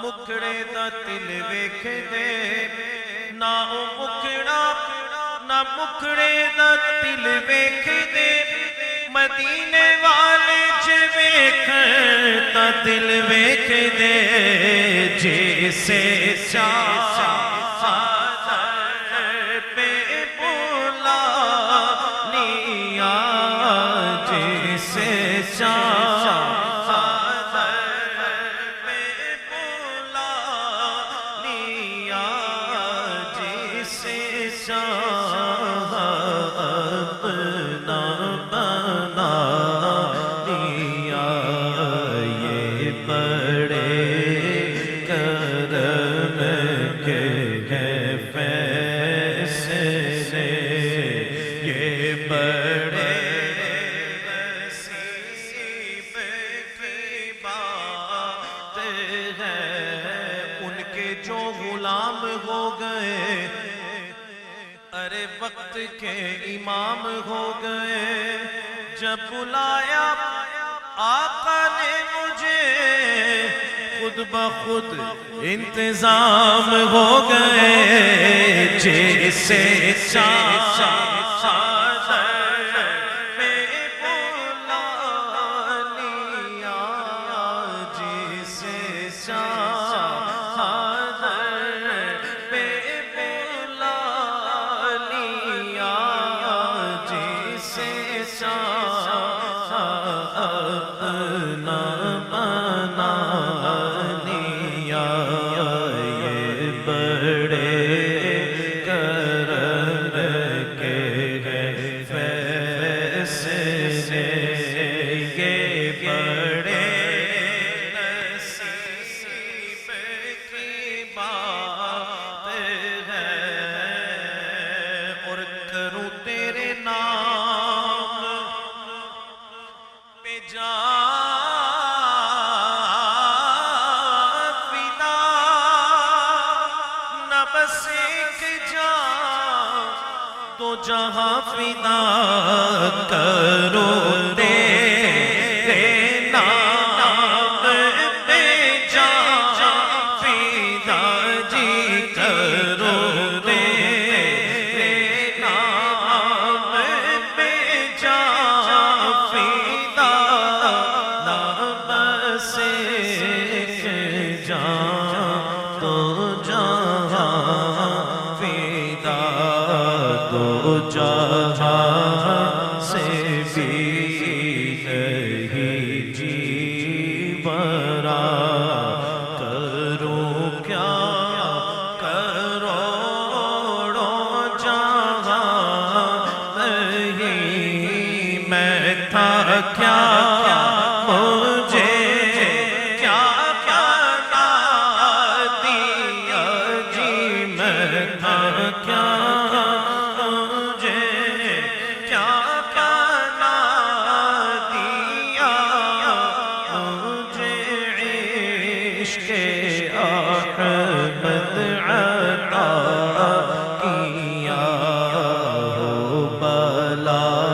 مکھڑے دا دل ویکھ دے نا او مکھڑا نا مکھڑے دا دل ویکھ دے مدینے والے جے ویکھ تا دل ویکھ دے جیسے چاہا پہ بولا نیا جیسے چاہا وقت کے امام ہو گئے جب بلایا آقا نے مجھے خود بخود انتظام ہو گئے جیسے جہاں فدا کرو تیرے نام پہ جہاں فدا جی کرو تیرے نام پہ جہاں فدا نہ بس ایک جان تو جہاں فدا دو جہاں سے بھی نہیں جی برا کروں کیا کروڑوں جہاں نہیں میں تھا کیا مجھے کیا کرنا دیا جی میں تھا کیا احمد عطا کیا ہو بلا